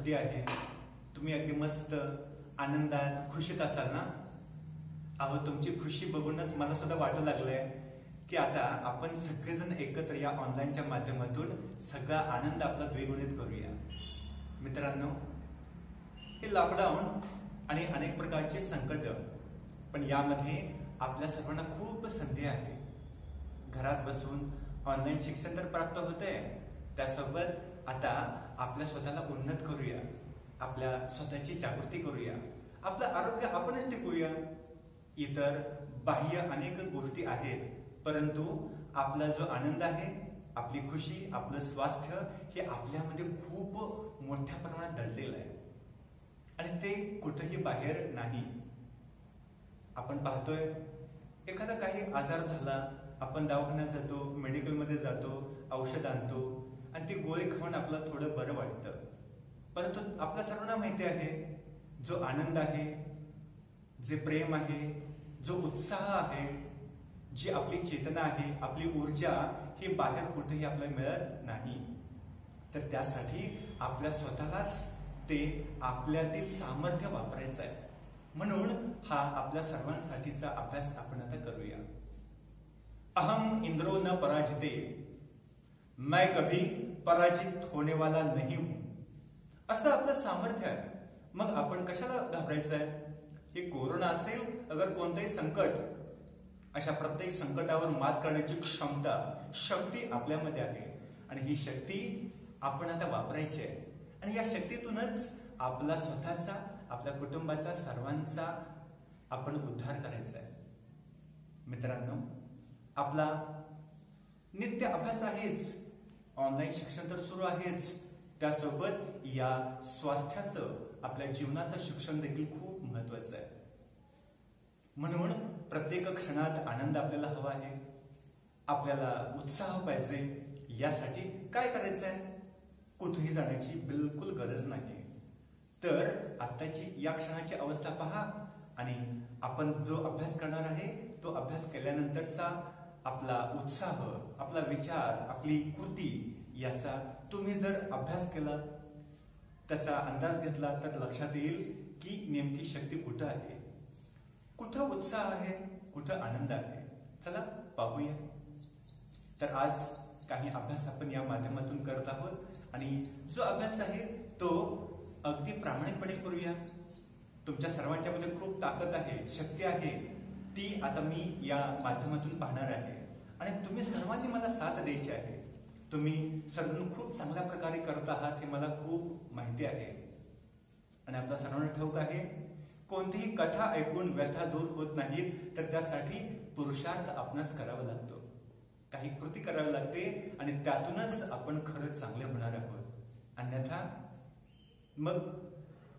शुद्धी आहे, तुम्ही अगदी मस्त आनंदात खुशीत असाल ना? अहो, तुमची खुशी बघूनच मला सुद्धा वाटू लागलंय की आता आपण सगळेजण एकत्र या ऑनलाईनच्या माध्यमातून सगळा आनंद आपला द्विगुणित करूया. मित्रांनो, हे लॉकडाऊन आणि अनेक प्रकारचे संकट, पण यामध्ये आपल्या सर्वांना खूप संधी आहे. घरात बसून ऑनलाईन शिक्षण तर प्राप्त होतंय, त्यासोबत आता आपल्या स्वतःला उन्नत करूया, आपल्या स्वतःची जागृती करूया, आपलं आरोग्य आपणच टिकूया. इतर बाह्य अनेक गोष्टी आहेत, परंतु आपला जो आनंद आहे, आपली खुशी, आपलं स्वास्थ्य हे आपल्यामध्ये खूप मोठ्या प्रमाणात दडलेलं आहे आणि ते कुठेही बाहेर नाही. आपण पाहतोय एखादा काही आजार झाला, आपण दवाखान्यात जातो, मेडिकलमध्ये जातो, औषध आणतो आणि ती गोळी खाऊन आपलं थोडं बरं वाटतं. परंतु आपल्या सर्वांना माहिती आहे, जो आनंद आहे, जे प्रेम आहे, जो उत्साह आहे, जी आपली चेतना आहे, आपली ऊर्जा ही बाहेर कुठेही आपल्याला मिळत नाही. तर त्यासाठी आपल्या स्वतःलाच ते आपल्यातील सामर्थ्य वापरायचं आहे. म्हणून हा आपल्या सर्वांसाठीचा अभ्यास आपण आता करूया. अहम इंद्रो न पराजिते, मैं कभी पराजित होने वाला नहीं हूं, असं आपलं सामर्थ्य आहे. मग आपण कशाला घाबरायचंय? हे कोरोना असेल, अगर कोणतंही संकट, अशा प्रत्येक संकटावर मात करण्याची क्षमता, शक्ती आपल्यामध्ये आहे आणि ही शक्ती आपण आता वापरायची आहे. आणि या शक्तीतूनच आपला स्वतःचा, आपल्या कुटुंबाचा, सर्वांचा आपण उद्धार करायचा आहे. मित्रांनो, आपला नित्य अभ्यास आहेच, ऑनलाईन शिक्षण तर सुरू आहेच, त्यासोबत या स्वास्थ्याचं, आपल्या जीवनाचं शिक्षण देखील खूप महत्वाचं आहे. म्हणून प्रत्येक क्षणात आनंद आपल्याला हवा आहे, आपल्याला उत्साह पाहिजे. यासाठी काय करायचं आहे? कुठेही जाण्याची बिलकुल गरज नाही. तर आत्ताची या क्षणाची अवस्था पहा आणि आपण जो अभ्यास करणार आहे, तो अभ्यास केल्यानंतरचा आपला उत्साह, आपला विचार, आपली कृती, याचा तुम्ही जर अभ्यास केला, त्याचा अंदाज घेतला, तर लक्षात येईल की नेमकी शक्ती कुठं आहे, कुठं उत्साह आहे, कुठं आनंद आहे. चला पाहूया. तर आज काही अभ्यास आपण या माध्यमातून करत आहोत आणि जो अभ्यास आहे तो अगदी प्रामाणिकपणे करूया. तुमच्या सर्वांच्या मध्ये खूप ताकद आहे, शक्ती आहे, ती आता मी या माध्यमातून पाहणार आहे आणि तुम्ही सर्वांनी मला साथ द्यायची आहे. तुम्ही सर्वजण खूप चांगल्या प्रकारे करत आहात हे मला खूप माहिती आहे आणि आपल्या सर्वांना ठाऊक आहे, कोणतीही कथा ऐकून व्यथा दूर होत नाहीत, तर त्यासाठी पुरुषार्थ आपणास करावा लागतो, काही कृती करावी लागते आणि त्यातूनच आपण खरंच चांगले होणार आहोत. अन्यथा मग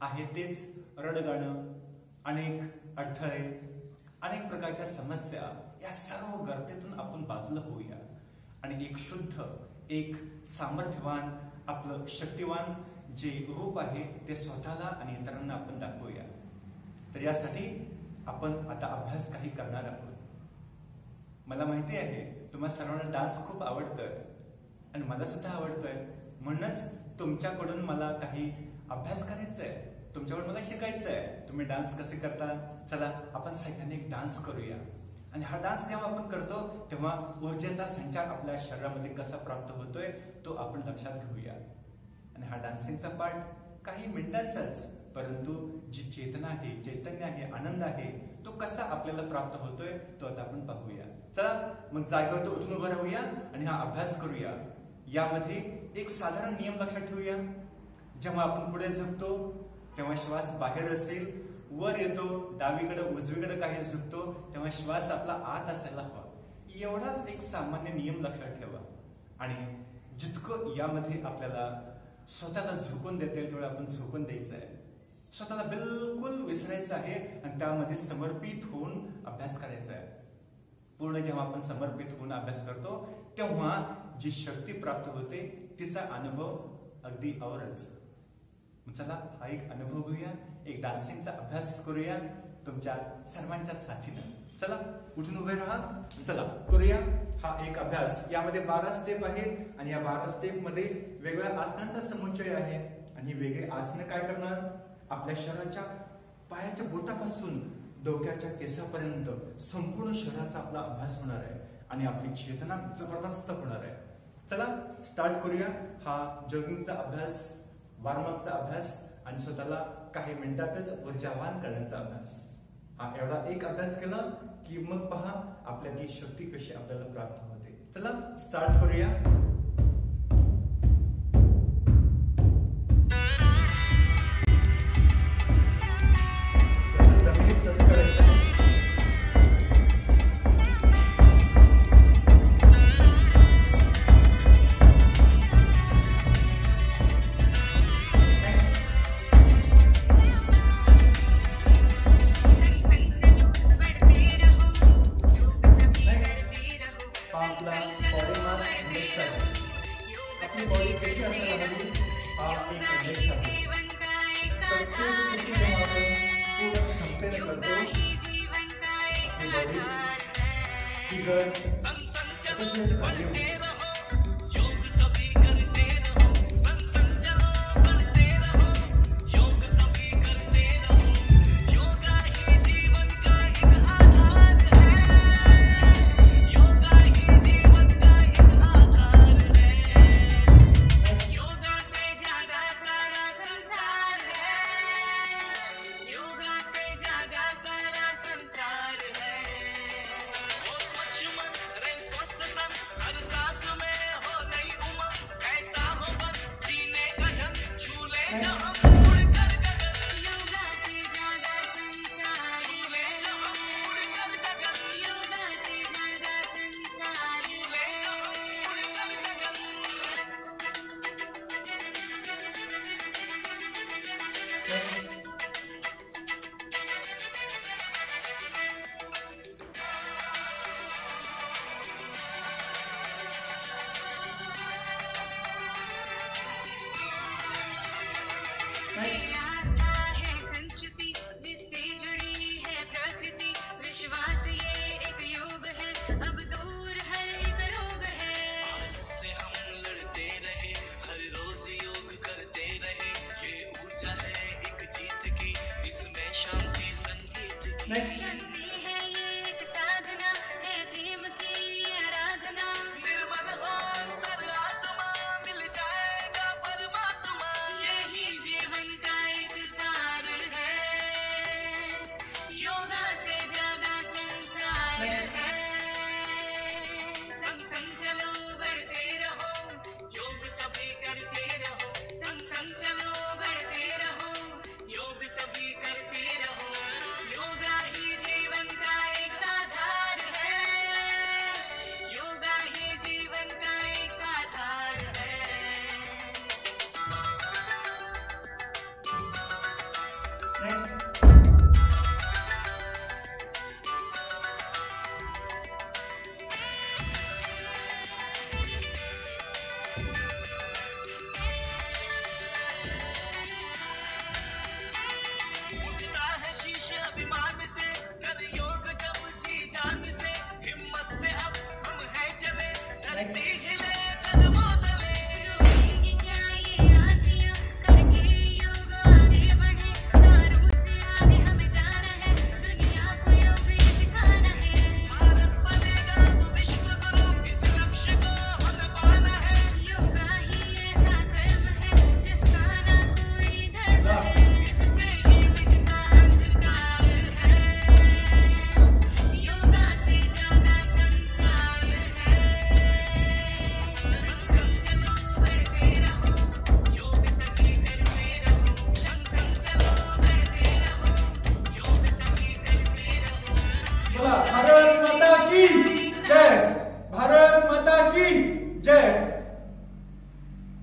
आहे तेच रडगाणं, अनेक अडथळे, अनेक प्रकारच्या समस्या, या सर्व गर्तेतून आपण बाजूला होऊया आणि एक शुद्ध, एक सामर्थ्यवान, आपलं शक्तिवान जे रूप आहे ते स्वतःला आणि इतरांना आपण दाखवूया. तर यासाठी आपण आता अभ्यास काही करणार आहोत. मला माहिती आहे तुम्हाला सर्वांना डान्स खूप आवडतोय आणि मला सुद्धा आवडतोय, म्हणूनच तुमच्याकडून मला काही अभ्यास करायचा आहे, तुमच्याकडून मला शिकायचं आहे. तुम्ही डान्स कसे करता, चला आपण सगळ्यांनी एक डान्स करूया. आणि हा डान्स जेव्हा आपण करतो तेव्हा ऊर्जेचा संचार आपल्या शरीरामध्ये कसा प्राप्त होतोय तो आपण लक्षात घेऊया. आणि हा डान्सिंगचा पार्ट काही मिनिटांचाच, परंतु जी चेतना आहे, चैतन्य आहे, आनंद आहे, तो कसा आपल्याला प्राप्त होतोय तो आता आपण पाहूया. चला मग जागेवर उठून उभं राहूया आणि हा अभ्यास करूया. यामध्ये एक साधारण नियम लक्षात ठेवूया. जेव्हा आपण पुढे झुकतो तेव्हा श्वास बाहेर असेल, वर येतो, डावीकडे उजवीकडे काही झुकतो तेव्हा श्वास आपला आत असायला हवा. एवढाच एक सामान्य नियम लक्षात ठेवा आणि जितकं यामध्ये आपल्याला स्वतःला झोकून देता येईल तेवढं आपण झोकून द्यायचं आहे. स्वतःला बिलकुल विसरायचं आहे आणि त्यामध्ये समर्पित होऊन अभ्यास करायचा आहे. पूर्ण जेव्हा आपण समर्पित होऊन अभ्यास करतो तेव्हा जी शक्ती प्राप्त होते तिचा अनुभव अगदी औरच. चला हा एक अनुभव घेऊया, एक डान्सिंगचा अभ्यास करूया तुमच्या सर्वांच्या साथीनं. चला उठून उभे राहा, चला करूया हा एक अभ्यास. यामध्ये 12 स्टेप आहे आणि या 12 स्टेप मध्ये वेगवेगळ्या आसनांचा समुच्चय आहे. आणि वेगळे आसनं काय करणार, आपल्या शरीराच्या पायाच्या बोटापासून डोक्याच्या केसापर्यंत संपूर्ण शरीराचा आपला अभ्यास होणार आहे आणि आपली चेतना जबरदस्त होणार आहे. चला स्टार्ट करूया हा जॉगिंगचा अभ्यास, वॉर्मअपचा अभ्यास आणि स्वतःला काही मिनिटातच ऊर्जावान करण्याचा अभ्यास. हा एवढा एक अभ्यास केला की मग पहा आपल्याची शक्ती कशी आपल्याला प्राप्त होते. चला स्टार्ट करूया. कसं करायचं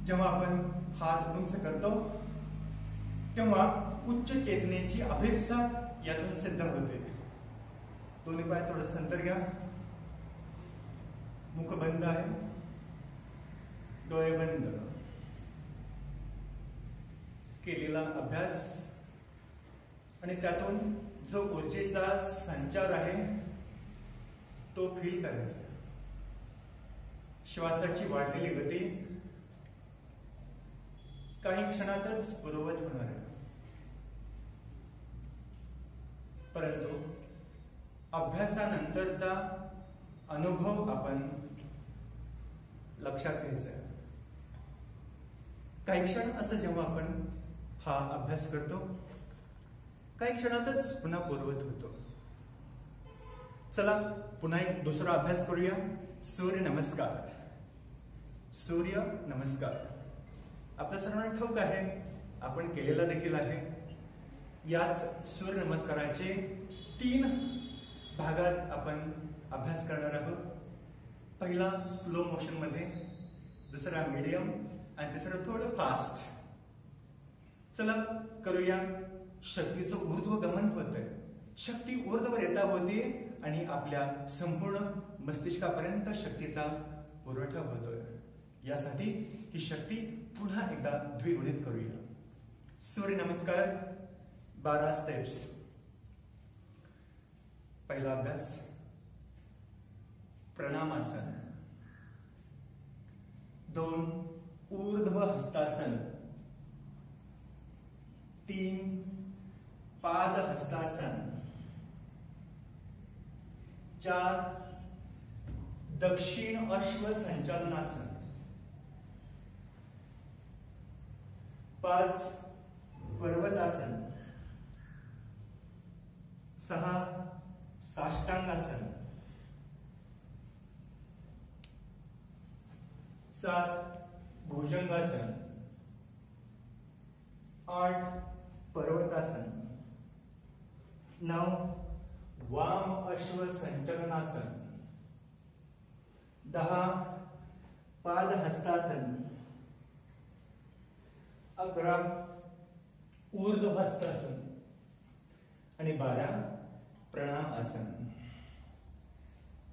जेव्हा आपण हात उंच करतो तेव्हा उच्च चेतनेची अपेक्षा यातून सिद्ध होते. दोन्ही पाय थोडं अंतर घ्या, मुख बंद आहे, डोळे बंद. केलेला अभ्यास आणि त्यातून जो ऊर्जेचा संचार आहे तो फील करायचा. श्वासाची वाढलेली गती, काही क्षणातच पूर्ववत होणार आहे. परंतु अभ्यासानंतरचा अनुभव आपण लक्षात घ्यायचा आहे. काही क्षण असं जेव्हा आपण हा अभ्यास करतो, काही क्षणातच पुन्हा पूर्ववत होतो. चला पुन्हा एक दुसरा अभ्यास करूया. सूर्य नमस्कार. सूर्य नमस्कार आपल्या सर्वांना ठाऊक आहे, आपण केलेला देखील आहे. याच सूर्य नमस्काराचे 3 भागात आपण अभ्यास करणार आहोत. पहिला स्लो मोशन मध्ये, दुसरा मीडियम आणि तिसरा थोडं फास्ट. चला करूया. शक्तीचं ऊर्ध्वगमन होतंय, शक्ती ऊर्ध्वर येता होते आणि आपल्या संपूर्ण मस्तिष्कापर्यंत शक्तीचा पुरवठा होतोय. यासाठी ही शक्ती पुन्हा एकदा द्विगुणित करूया. सूर्य नमस्कार 12 स्टेप्स. पहिला अभ्यास प्रणामासन, 2 ऊर्ध्व हस्तासन, 3 पाद हस्तासन, 4 दक्षिण अश्व संचालनासन, 5 पर्वतासन, 6 साष्टांगासन, 7 भुजंगासन, 8 पर्वतासन, 9 वाम अश्व संचलनासन, 10 पाद हस्तासन, 11 ऊर्ध्व हस्तासन आणि 12 प्रणाम आसन.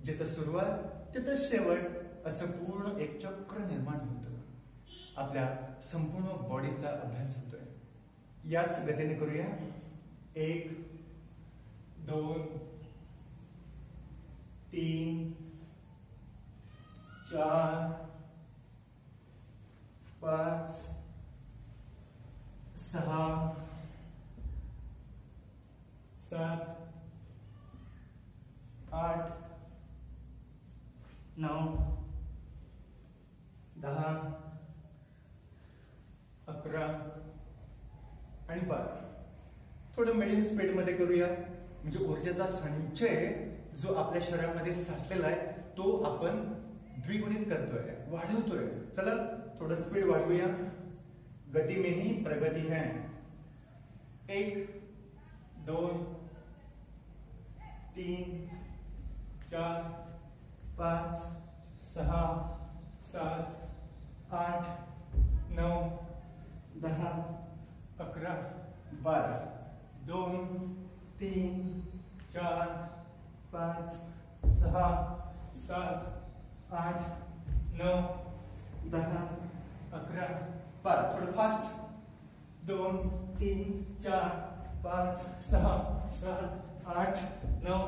जिथं सुरुवात तिथं शेवट असं पूर्ण एक चक्र निर्माण होतं. आपल्या संपूर्ण बॉडीचा अभ्यास होतोय. याच गतीने करूया. 1 2 3 4 5 6 7 8 9 10 11 आणि 12. थोडं मिडियम स्पीड मध्ये करूया. म्हणजे ऊर्जेचा संचय जो आपल्या शरीरामध्ये साठलेला आहे तो आपण द्विगुणित करतोय, वाढवतोय. चला थोडं स्पीड वाढवूया. गति में ही प्रगति है. 1 2 3 4 5 6 7 8 9 10 11 12 2 3 4 5 6 7 8 9 10 11 12. थोडं फास्ट. 2 3 4 5 6 7 8 9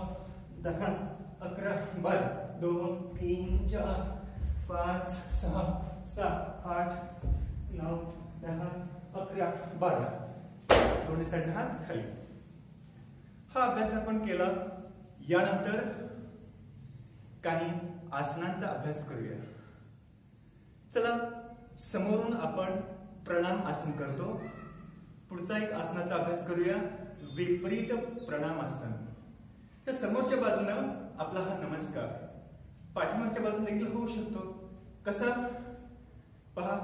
10 11 12. 2 3 4 5 6 7 8 9 10 11 12. दोन्ही साईडने हात खाली. हा अभ्यास आपण केला. यानंतर काही आसनांचा अभ्यास करूया. चला समोरून आपण प्रणाम आसन करतो. पुढचा एक आसनाचा अभ्यास करूया. विपरीत प्रणाम आसन. तर समोरच्या बाजूने आपला हा नमस्कार पाठीमागच्या बाजूने देखील होऊ शकतो. कसा पहा.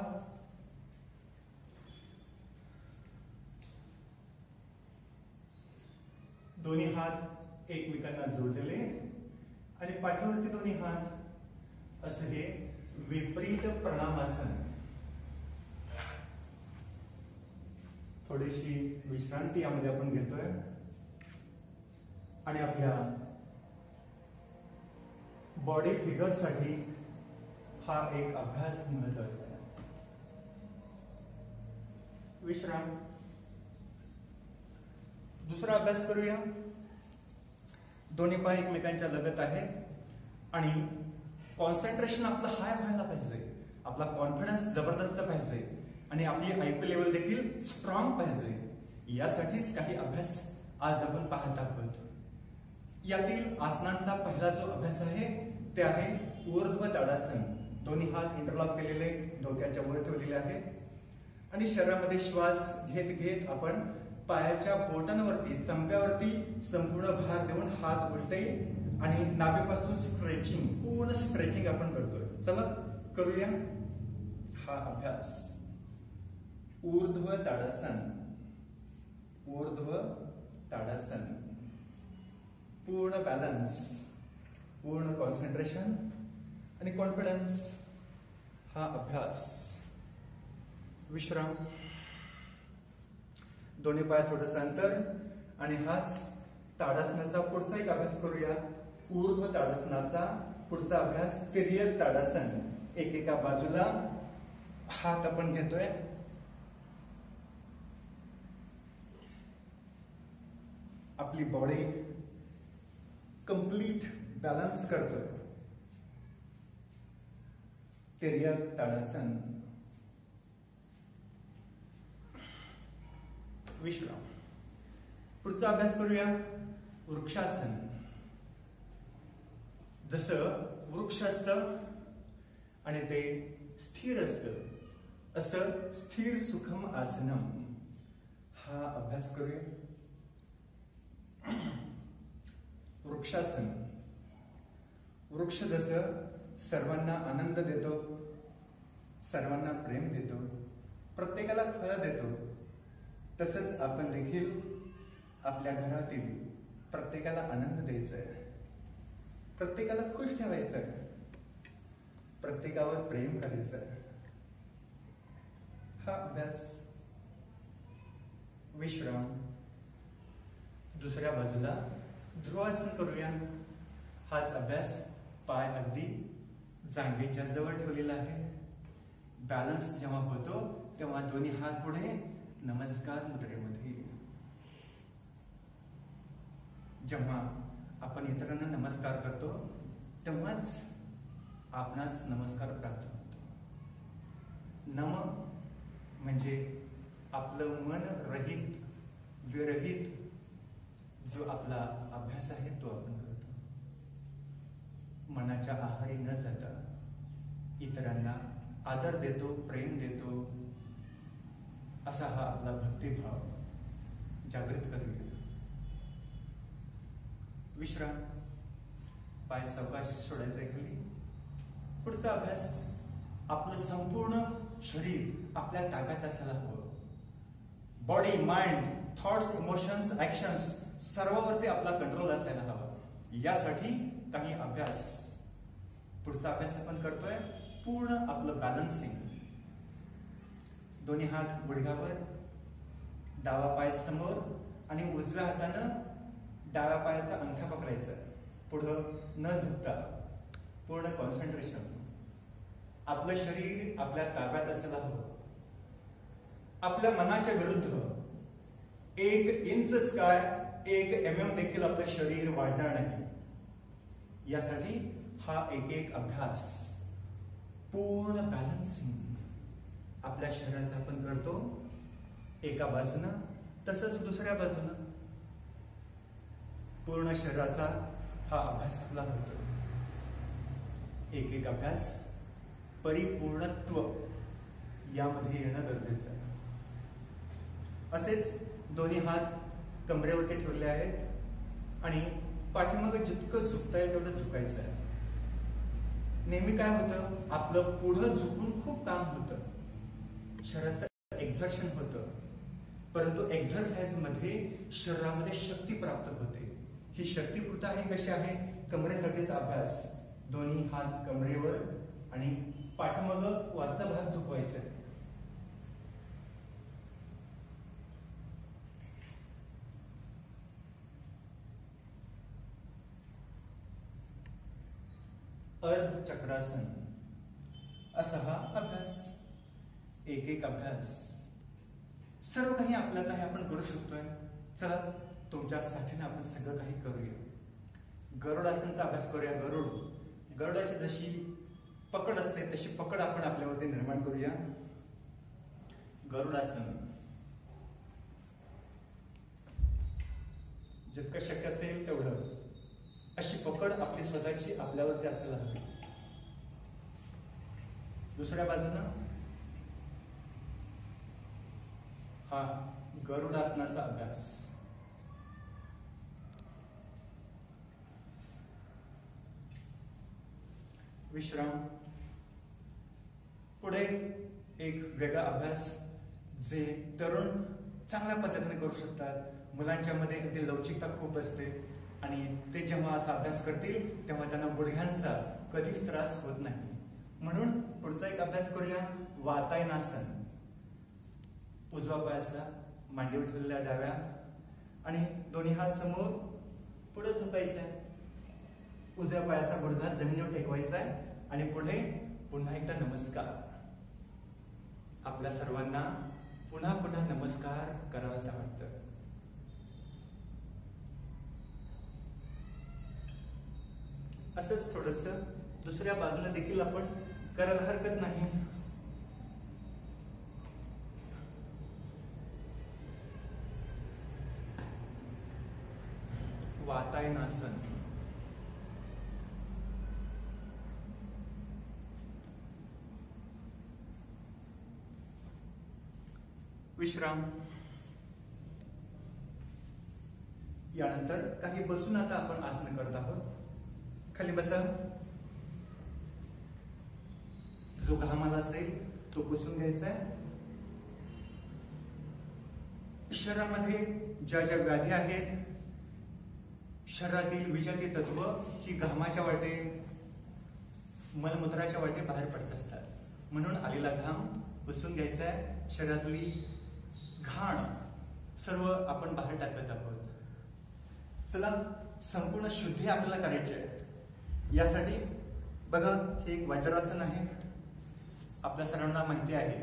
दोन्ही हात एकमेकांना जोडलेले आणि पाठीवरती दोन्ही हात असं हे विपरीत प्रणामासन. थोडीशी विश्रांती यामध्ये आपण घेतोय आणि आपल्या बॉडी फिगर साठी हा एक अभ्यास महत्वाचा आहे. विश्राम. दुसरा अभ्यास करूया. दोन्ही पाय एकमेकांच्या लगत आहे आणि कॉन्सन्ट्रेशन आपलं हाय व्हायला पाहिजे. आपला कॉन्फिडन्स जबरदस्त पाहिजे. आणि आपली IQ लेवल देखील स्ट्रॉंग पाहिजे. यासाठीच काही अभ्यास आज आपण पाहत आहोत. यातील आसनांचा पहिला जो अभ्यास आहे ते आहे ऊर्ध्व ताडासन. दोन्ही हात इंटरलॉक केलेले डोक्याच्या वर ठेवलेले आहे आणि शरीरामध्ये श्वास घेत घेत आपण पायाच्या बोटांवरती चंप्यावरती संपूर्ण भार देऊन हात उलटे आणि नाभीपासून स्ट्रेचिंग, पूर्ण स्ट्रेचिंग आपण करतोय. चला करूया हा अभ्यास. ऊर्ध्व ताडासन. ऊर्ध्व ताडासन. पूर्ण बॅलन्स, पूर्ण कॉन्सन्ट्रेशन आणि कॉन्फिडन्स. हा अभ्यास. विश्राम. दोन्ही पाय थोडंसं अंतर आणि हाच ताडासनाचा पुढचा एक अभ्यास करूया. ऊर्ध्व ताडासनाचा पुढचा अभ्यास तिर्यक ताडासन. एकेका बाजूला हात आपण घेतोय. आपली बॉडी कंप्लीट बॅलन्स करतोय. तिर्यक ताडासन. विश्राम. पुढचा अभ्यास करूया वृक्षासन. जसं वृक्ष असतं आणि ते स्थिर असतं असं स्थिर सुखम आसनम. हा अभ्यास करूया. वृक्षासन. वृक्ष जसं सर्वांना आनंद देतो, सर्वांना प्रेम देतो, प्रत्येकाला फळ देतो, तसंच आपण देखील आपल्या घरातील प्रत्येकाला आनंद द्यायचा आहे, प्रत्येकाला खुश ठेवायचं आहे, प्रत्येकावर प्रेम करायचं आहे. हा अभ्यास. विश्राम. दुसऱ्या बाजूला ध्रुवासन करूया. हाच अभ्यास. पाय अगदी जांघेच्या जवळ ठेवलेला आहे. बॅलन्स जेव्हा होतो तेव्हा दोन्ही हात पुढे नमस्कार मुद्रेमध्ये. जेव्हा आपण इतरांना नमस्कार करतो तेव्हाच आपणास नमस्कार प्राप्त होतो. नम म्हणजे आपलं मन रहित, विरहित जो आपला अभ्यास आहे तो आपण करतो. मनाच्या आहारी न जाता इतरांना आदर देतो, प्रेम देतो, असा हा आपला भक्तिभाव जागृत करूया. विश्राम. पाय सावकाश सोडायचंय खाली. पुढचा अभ्यास. आपलं संपूर्ण शरीर आपल्या ताब्यात असायला हवं. Body, mind, thoughts, emotions, actions सर्वावरती आपला कंट्रोल असायला हवा. यासाठी काही अभ्यास. पुढचा अभ्यास आपण करतोय पूर्ण आपलं बॅलन्सिंग. दोन्ही हात गुडघ्यावर, डावा पाय समोर आणि उजव्या हातानं डाव्या पायाचा अंगठा पकडायचा. पुढं न झुकता पूर्ण कॉन्सन्ट्रेशन. आपलं शरीर आपल्या ताब्यात असायला हवं. आपल्या मनाच्या विरुद्ध 1 इंच काय 1 mm देखील आपलं शरीर वाढणार नाही. यासाठी हा एक अभ्यास. पूर्ण बॅलन्सिंग आपल्या शरीराचा आपण करतो. एका बाजूनं तसंच दुसऱ्या बाजूनं पूर्ण शरीराचा हा अभ्यास आपला होतो. एक अभ्यास परिपूर्णत्व यामध्ये येणं गरजेचं आहे. असेच दोन्ही हात कमरेवरती ठेवले आहेत आणि पाठीमागे जितकं झुकता येईल तेवढं झुकायचं आहे. नेहमी काय होतं, आपलं पुढं झुकून खूप काम होतं, शरीराचं एक्झर्शन होतं, परंतु एक्झरसाइज मध्ये शरीरामध्ये शक्ती प्राप्त होते. ही शक्ती कुठं आहे, कशी आहे? कमरेसाठीचा अभ्यास. दोन्ही हात कमरेवर आणि पाठीमागं वरचा भाग झुकवायचा आहे. अर्ध चक्रासन असा हा अभ्यास. एक अभ्यास. सर्व काही आपल्यात आहे, आपण करू शकतोय. चला तुमच्या साथीने आपण सगळं काही करूया. गरुडासनचा अभ्यास करूया. गरुडाची जशी पकड असते तशी पकड आपण आपल्यावरती निर्माण करूया. गरुडासन. जितकं शक्य असेल तेवढं अशी पकड आपली स्वतःची आपल्यावरती असायला हवी. दुसऱ्या बाजूनं हा गरुडासनाचा अभ्यास. विश्राम. पुढे एक वेगळा अभ्यास जे तरुण चांगल्या पद्धतीने करू शकतात. मुलांच्या मध्ये अगदी लवचिकता खूप असते आणि ते जेव्हा असा अभ्यास करतील तेव्हा त्यांना गुडघ्यांचा कधीच त्रास होत नाही. म्हणून पुढचा एक अभ्यास करूया, वातायनासन. उजवा पायाचा मांडीवर ठेवलेल्या डाव्या आणि दोन्ही हात समोर पुढे झुकायचा आहे. उजव्या पायाचा गुडघा जमिनीवर टेकवायचा आहे आणि पुढे पुन्हा एकदा नमस्कार. आपल्या सर्वांना पुन्हा पुन्हा नमस्कार करावासा वाटतं. असंच थोडस दुसऱ्या बाजूला देखील आपण करायला हरकत नाही. वातायनासन. विश्राम. यानंतर काही बसून आता आपण आसन करत आहोत. खाली बसा. जो घामाला असेल तो पुसून घ्यायचा आहे. शरीरामध्ये ज्या ज्या व्याधी आहेत, शरीरातील विजाती तत्व ही घामाच्या वाटे, मलमूत्राच्या वाटे बाहेर पडत असतात. म्हणून आलेला घाम पुसून घ्यायचा आहे. शरीरातली घाण सर्व आपण बाहेर टाकत आहोत. चला, संपूर्ण शुद्धी आपल्याला करायची आहे. यासाठी बघा, हे एक वज्रासन आहे. आपल्या सर्वांना माहिती आहे,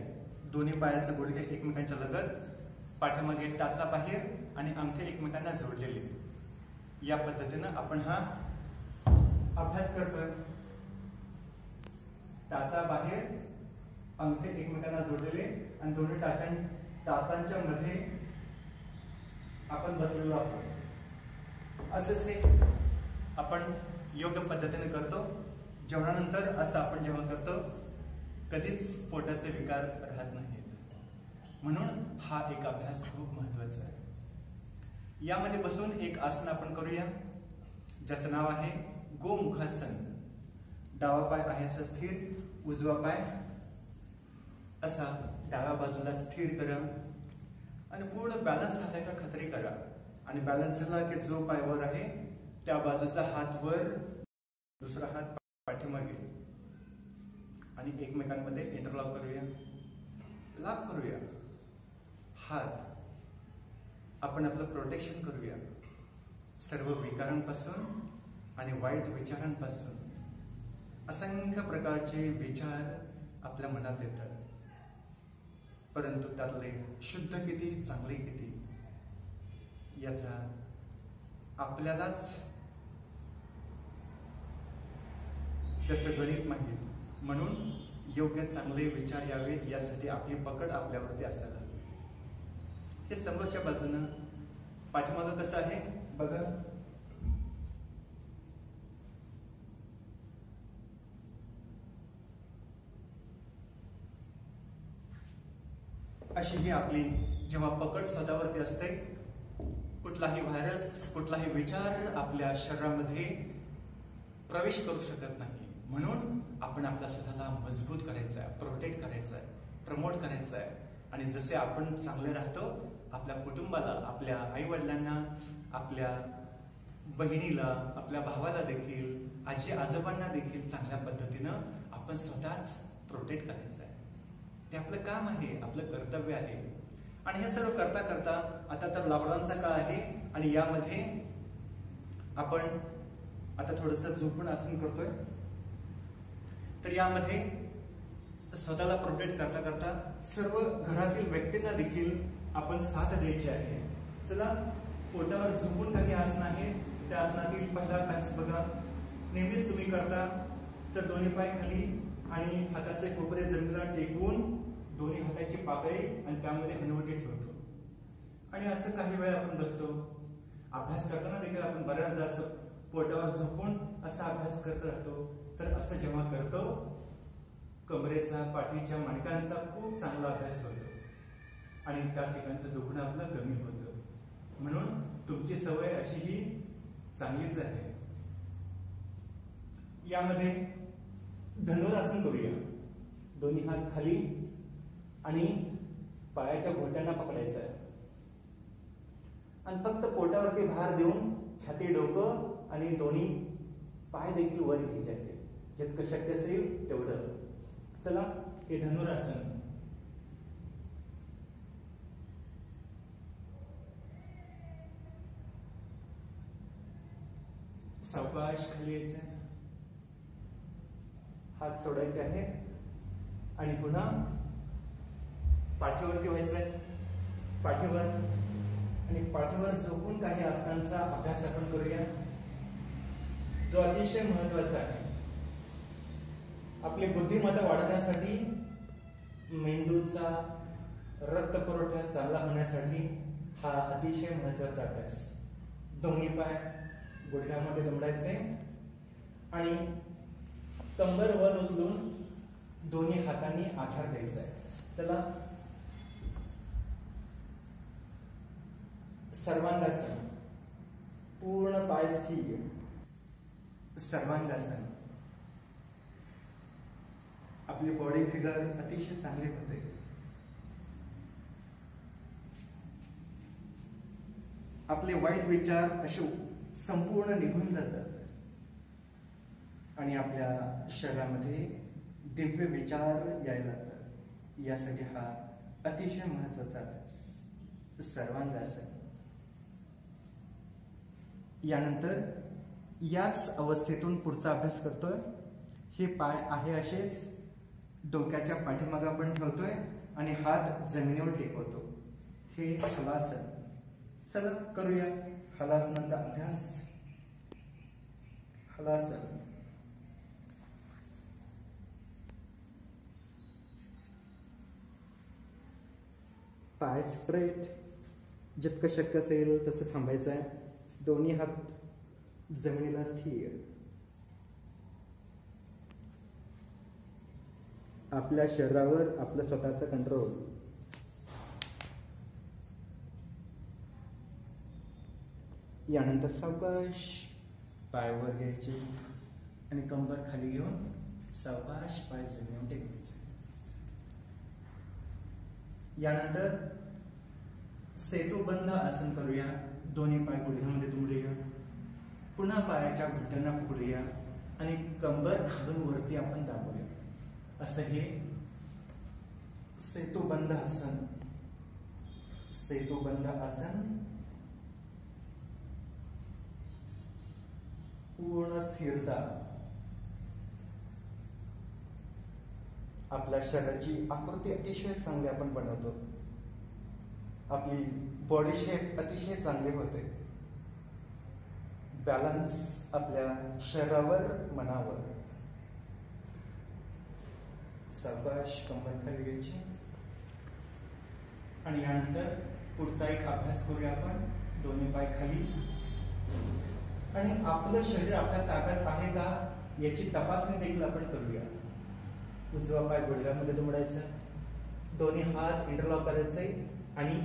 दोन्ही पायाचे गुडघे एकमेकांच्या लगत, पाठीमागे टाचा बाहेर आणि अंगठे एकमेकांना जोडलेले. या पद्धतीनं आपण हा अभ्यास करतोय. टाचा बाहेर, अंगठे एकमेकांना जोडलेले आणि दोन्ही टाचांच्या मध्ये आपण बसलेलो आहोत. असेच हे आपण योग्य पद्धतीने करतो. जेवणानंतर असं आपण जेवण करतो, कधीच पोटाचे विकार राहत नाहीत. म्हणून हा एक अभ्यास खूप महत्वाचा आहे. यामध्ये बसून एक आसन आपण करूया, ज्याचं नाव आहे गोमुखासन. डावा पाय आहे असा स्थिर, उजवा पाय असा डाव्या बाजूला स्थिर करा आणि पूर्ण बॅलन्स झाला का खात्री करा. आणि बॅलन्स झाला की जो पाय वर आहे त्या बाजूचा हात वर, दुसरा हात पाठीमागे आणि एकमेकांमध्ये इंटरलॉक करूया, लॉक करूया. हात आपण आपलं प्रोटेक्शन करूया सर्व विकारांपासून आणि वाईट विचारांपासून. असंख्य प्रकारचे विचार आपल्या मनात येतात, परंतु त्यातले शुद्ध किती, चांगले किती याचा आपल्यालाच त्याचं गणित माहित. म्हणून योग्य चांगले विचार यावेत यासाठी आपली पकड आपल्यावरती असायला हवी. हे समोरच्या बाजूनं पाठीमागं कसं आहे बघा. अशी ही आपली जेव्हा पकड स्वतःवरती असते, कुठलाही व्हायरस, कुठलाही विचार आपल्या शरीरामध्ये प्रवेश करू शकत नाही. म्हणून आपण आपल्या स्वतःला मजबूत करायचं आहे, प्रोटेक्ट करायचं आहे, प्रमोट करायचं आहे. आणि जसे आपण चांगले राहतो, आपल्या कुटुंबाला, आपल्या आई वडिलांना, आपल्या बहिणीला, आपल्या भावाला देखील, आजी आजोबांना देखील चांगल्या पद्धतीनं आपण स्वतःच प्रोटेक्ट करायचं आहे. ते आपलं काम आहे, आपलं कर्तव्य आहे. आणि हे सर्व करता करता आता तर लॉकडाऊनचा काळ आहे आणि यामध्ये आपण आता थोडंसं झोपून आसन करतोय. तर यामध्ये स्वतःला प्रोटेक्ट करता करता सर्व घरातील व्यक्तींना देखील आपण साथ द्यायची आहे. चला, पोटावर झोपून काही आसन आहे. त्या आसनातील पहिला अभ्यास बघा. नेहमीच तुम्ही करता तर दोन्ही पाय खाली आणि हाताचे कोपरे जमिनीला टेकवून दोन्ही हाताची पाकळी आणि त्यामध्ये हनुवटी ठेवतो. आणि असं काही वेळा आपण बसतो. अभ्यास करताना देखील आपण बऱ्याचदा असं पोटावर झोपून असा अभ्यास करत राहतो. तर असं जेव्हा करतो, कमरेचा, पाठीच्या, मणक्यांचा खूप चांगला अभ्यास होतो आणि त्या ठिकाणचं दुखणं आपलं कमी होतं. म्हणून तुमची सवय अशी ही चांगलीच आहे. यामध्ये धनुरासन करूया. दोन्ही हात खाली आणि पायाच्या घोट्यांना पकडायचं आहे आणि फक्त पोटावरती भार देऊन छाती, डोकं आणि दोन्ही पाय देखील वर घ्यायचे आहेत. जितकं शक्य असेल तेवढं. चला, हे धनुरासन. सावकाश खाली यायचं, हात सोडायचे आहे आणि पुन्हा पाठीवरती व्हायचंय. पाठीवर आणि पाठीवर झोपून काही आसनांचा अभ्यास आपण करूया, जो अतिशय महत्वाचा आहे. आपली बुद्धिमत्ता वाढवण्यासाठी, मेंदूचा रक्त पुरवठा चांगला होण्यासाठी हा अतिशय महत्वाचा अभ्यास. दोन्ही पाय गुडघ्यामध्ये दुमडायचे आणि कंबर वर उचलून दोन्ही हातांनी आधार द्यायचा आहे. चला, सर्वांगासन. पूर्ण पाय स्थिर. सर्वांगासन. आपली बॉडी फिगर अतिशय चांगली होते. आपले वाईट विचार असे संपूर्ण निघून जातात आणि आपल्या शरीरामध्ये दिव्य विचार यायला लागतात. यासाठी हा अतिशय महत्वाचा अभ्यास, सर्वांगासन. यानंतर याच अवस्थेतून पुढचा अभ्यास करतोय. हे पाय आहे असेच डोक्याच्या पाठीमागे आपण ठेवतोय आणि हात जमिनीवर टेकवतो. हे हलासन. चला करूया हलासनाचा अभ्यास. हलासन. पाय स्ट्रेट, जितकं शक्य असेल तसं थांबायचं आहे. दोन्ही हात जमिनीला स्थिर. आपल्या शरीरावर आपलं स्वतःचं कंट्रोल. यानंतर सावकाश पाय वर घ्यायचे आणि कंबर खाली घेऊन सावकाश पाय जमिनीवर टेकायचे. यानंतर सेतुबंध आसन करूया. दोन्ही पाय गुडघ्यामध्ये दुमडूया. पुन्हा पायाच्या घुट्यांना पकडूया आणि कंबर खालून वरती आपण दाबूया. असं हे सेतुबंध आसन. सेतुबंध आसन. पूर्ण स्थिरता. आपल्या शरीराची आकृती अतिशय चांगली आपण बनवतो. आपली बॉडी शेप अतिशय चांगली होते. बॅलन्स आपल्या शरीरावर, मनावर. सावकाश कंबर खाली घ्यायची आणि यानंतर पुढचा एक अभ्यास करूया आपण. दोन्ही पाय खाली आणि आपलं शरीर आपल्या ताब्यात आहे का याची तपासणी देखील आपण करूया. उजवा पाय गुडघ्यामध्ये दुमडायचा, दोन्ही हात इंटरलॉक करायचे आणि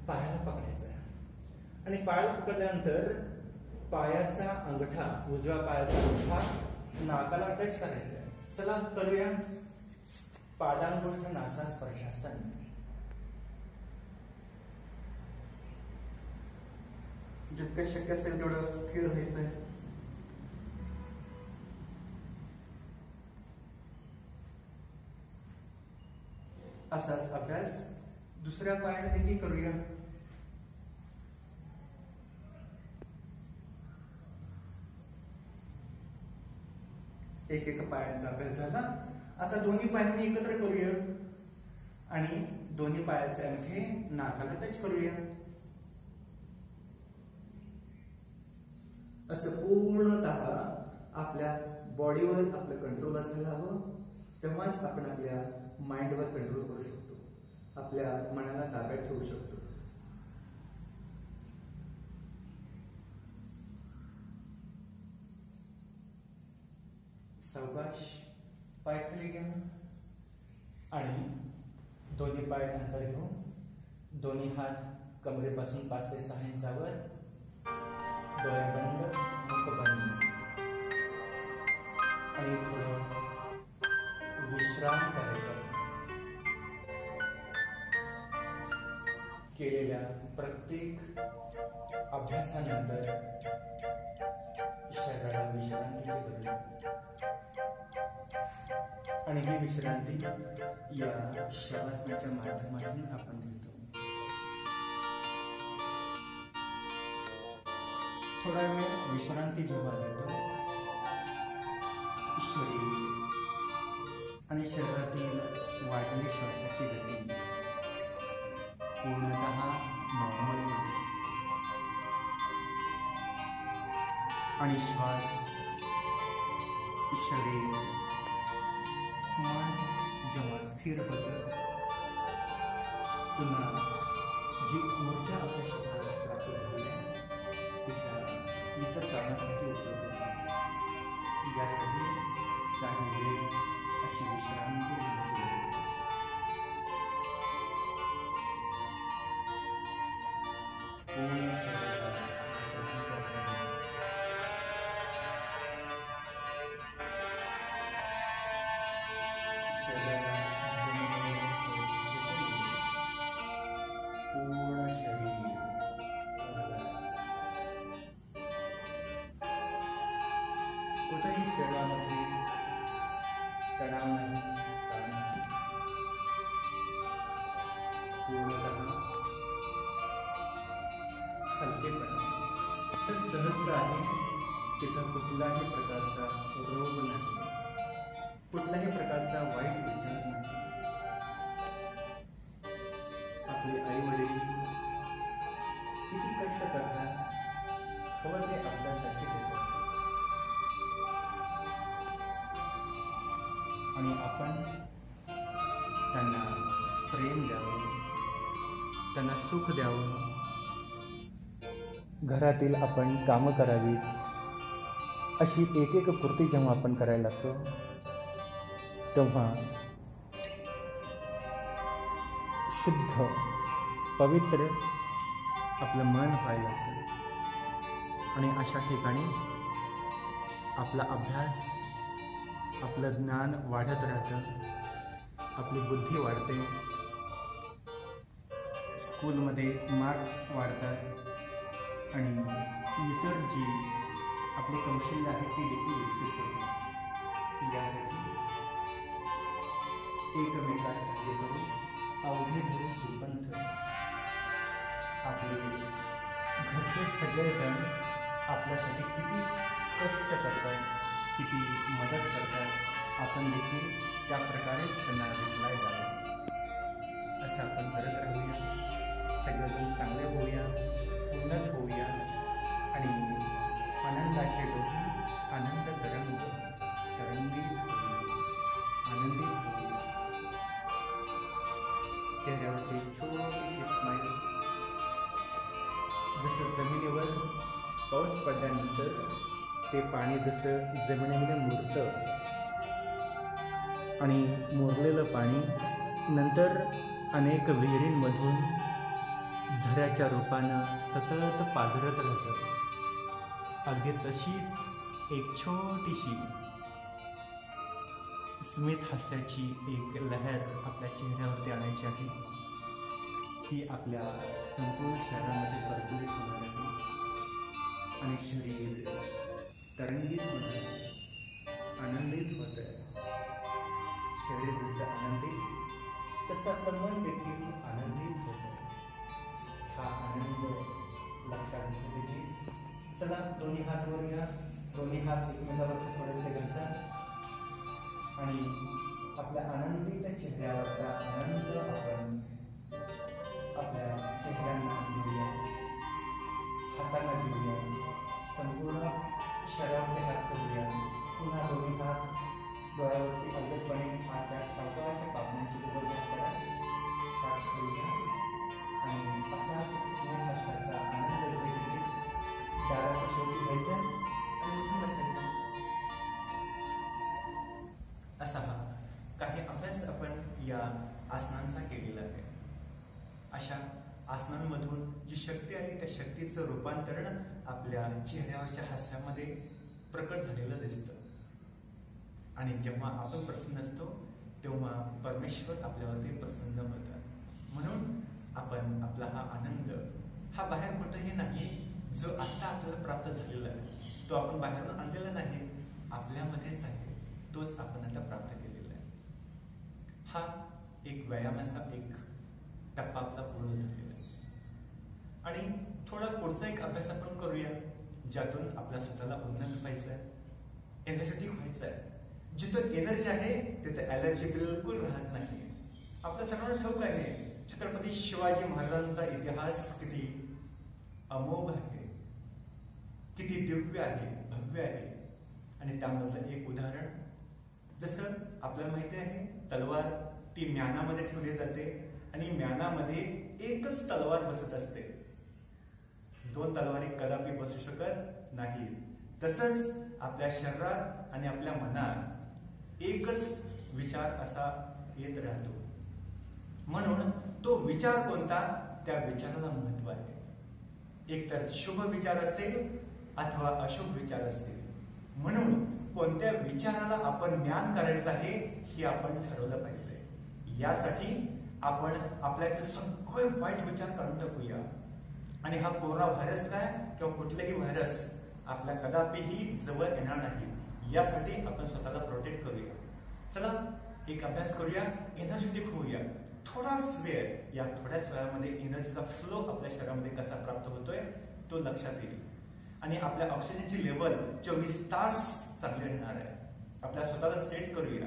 पायाला पकडायचा आणि पायाला पकडल्यानंतर पायाचा अंगठा, उजव्या पायाचा अंगठा नाकाला टच करायचा आहे. चला करूया. पादांगुष्ठ नासा स्पर्शासन. जितकं शक्य असेल तेवढं स्थिर व्हायचंय. असाच अभ्यास दुसऱ्या पायाने देखील करूया. एक एक पायांचा अभ्यास झाला. आता दोन्ही पायांनी एकत्र करूया आणि दोन्ही पायाचे अंगठे नाकाला टच करूया. असं पूर्णतः आपल्या बॉडीवर आपलं कंट्रोल असायला हवं. तेव्हाच आपण आपल्या माइंडवर कंट्रोल करू शकतो. आपल्या मनाला ताब्यात ठेवू शकतो. सावकाश पाय खाली घ्या आणि दोन्ही पाय अंतर घेऊन दोन्ही हात कमरेपासून 5 ते 6 इंचावर, डोळे बंद, मुख बंद आणि थोडं विश्राम करायचा. केलेल्या प्रत्येक अभ्यासानंतर शरीराला विश्रांतीची गरज आहे आणि ही विश्रांती या शवासनाच्या माध्यमातून आपण घेतो. थोडा वेळ विश्रांती जेव्हा घेतो, शरीर आणि शरीरातील वाढलेली श्वासाची गती पूर्णतः नॉर्मल होते आणि श्वास, शरीर, मन जेव्हा स्थिर होतं, पुन्हा जी ऊर्जा आपल्या शरीरात प्राप्त झाली आहे तिचा इतर कारणासाठी उपयोग होतो. यासाठी काही वेळ अशी विश्रांती घेण्याची गरज आहे. पूर्ण शरीराला पूर्ण शरीर कुठेही शरीरामध्ये तणाव नाही, ताण नाही. पूर्णतः हलकेपणा, तर सहजता आहे. तिथं कुठल्याही प्रकारचा रोग नाही, कुठल्याही प्रकारचा वाईट विचार नाही. आपले आई वडील किती कष्ट करतात, खबर ते आपल्यासाठी देतात आणि आपण त्यांना प्रेम द्यावं, त्यांना सुख द्यावं. घरातील आपण कामं करावीत अशी एक एक कृती जेव्हा आपण करायला लागतो तेव्हा शुद्ध, पवित्र आपलं मन व्हायला लागतं आणि अशा ठिकाणीच आपला अभ्यास, आपलं ज्ञान वाढत राहतं, आपली बुद्धी वाढते, स्कूलमध्ये मार्क्स वाढतात आणि इतर जी आपले कौशल्य आहेत ती देखील विकसित होते. यासाठी एकमेकास सहाय्य करून अवघे धरू सुपंथ, आपले घरचे सगळेजण आपल्यासाठी किती कष्ट करतात, किती मदत करतात, आपण देखील त्या प्रकारेच त्यांना रिप्लाय द्यावा. असं आपण करत राहूया. सगळेजण चांगले होऊया, उन्नत होऊया आणि आनंदाचे डोही आनंद तरंगित होऊया, आनंदित होऊया. चेहऱ्यावरती छोटीशी स्माईल. जसं जमिनीवर पाऊस पडल्यानंतर ते पाणी जसं जमिनीमध्ये मुरतं आणि मुरलेलं पाणी नंतर अनेक विहिरींमधून झऱ्याच्या रूपानं सतत पाझरत राहतं, अगदी तशीच एक छोटीशी स्मित हास्याची एक लहर आपल्या चेहऱ्यावरती आणायची आहे. ही आपल्या संपूर्ण शरीरामध्ये प्रफुल्लित होणार आहे आणि शरीर तरंगित होत आहे, आनंदित होत आहे. शरीर जसं आनंदित तसं आपलं मन देखील आनंदित होत आहे. हा आनंद लक्षात घेतली. चला दोन्ही हात वर घ्या, दोन्ही हात एकमेकांवरती थोडेसे घासा आणि आपल्या आनंदित चेहऱ्यावरचा आनंद आपण आपल्या चेहऱ्यांना देऊया, हातांना देऊया, संपूर्ण शरीरावरती हात करूया. पुन्हा दोन्ही हात डोळ्यावरती अल्लगपणे हात सावकाश कापण्याची गरज करा पाठ करूया आणि असाच स्नेह हस्ताचा आनंद घेत दाराच्या शेवटी घ्यायचा आणि उठून बसायचं. असा हा काही अभ्यास आपण या आसनांचा केलेला आहे. अशा आसनांमधून जी शक्ती आली त्या शक्तीचं रूपांतरण आपल्या चेहऱ्यावरच्या हास्यामध्ये प्रकट झालेलं दिसतं. आणि जेव्हा आपण प्रसन्न असतो तेव्हा परमेश्वर आपल्यावरती प्रसन्न होतात. म्हणून आपण आपला हा आनंद हा बाहेर कुठेही नाही, जो आता आपल्याला प्राप्त झालेला आहे तो आपण बाहेरून आणलेला नाही, आपल्यामध्येच आहे, तोच आपण आता प्राप्त केलेला आहे. हा एक व्यायामाचा एक टप्पा आपला पूर्ण झालेला आहे. आणि थोडा पुढचा एक अभ्यास आपण करूया, ज्यातून आपल्या स्वतःला उन्नत व्हायचं आहे, एनर्जेटिक व्हायचं आहे. जिथं एनर्जी आहे तिथे ॲलर्जी बिलकुल राहत नाही. आपल्या सर्वांना ठाऊक आहे छत्रपती शिवाजी महाराजांचा इतिहास किती अमोघ आहे, किती दिव्य आहे, भव्य आहे. आणि त्यामधलं एक उदाहरण, जसं आपल्याला माहिती आहे तलवार ती म्यानामध्ये ठेवली जाते आणि म्यानामध्ये एकच तलवार बसत असते, दोन तलवारी कदापि बसू शकत नाही. तसंच आपल्या शरीरात आणि आपल्या मनात एकच विचार असा येत राहतो. म्हणून तो विचार कोणता, त्या विचाराला महत्व आहे. एकतर शुभ विचार असेल अथवा अशुभ विचार असेल. म्हणून कोणत्या विचाराला आपण ज्ञान करायचं आहे हे आपण ठरवलं पाहिजे. यासाठी आपण आपल्यातील सगळे वाईट विचार काढून टाकूया. आणि हा कोरोना व्हायरस काय किंवा कुठलेही व्हायरस आपल्या कदापिही जवळ येणार नाही, यासाठी आपण स्वतःला प्रोटेक्ट करूया. चला एक अभ्यास करूया, एनर्जेटिक होऊया. थोडाच वेळ, या थोड्याच वेळामध्ये एनर्जीचा फ्लो आपल्या शरीरामध्ये कसा प्राप्त होतोय तो लक्षात येईल. आणि आपल्या ऑक्सिजनची लेवल 24 तास चांगली राहणार आहे. आपल्या स्वतःला सेट करूया.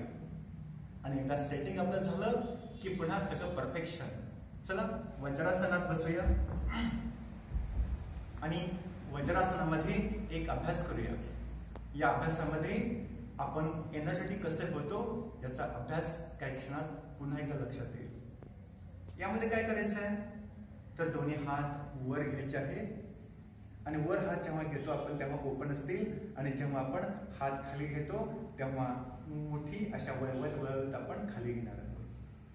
आणि एकदा सेटिंग आपलं झालं की पुन्हा सगळं परफेक्शन. चला वज्रासनात बसूया आणि वज्रासनामध्ये एक अभ्यास करूया. या अभ्यासामध्ये आपण एनर्जेटिक कसे होतो याचा अभ्यास काही क्षणात पुन्हा एकदा लक्षात येईल. यामध्ये काय करायचं आहे तर दोन्ही हात वर घ्यायचे आहेत. आणि वर हात जेव्हा घेतो आपण तेव्हा ओपन असतील, आणि जेव्हा आपण हात खाली घेतो तेव्हा मुठी अशा वळवत आपण खाली घेणार आहोत.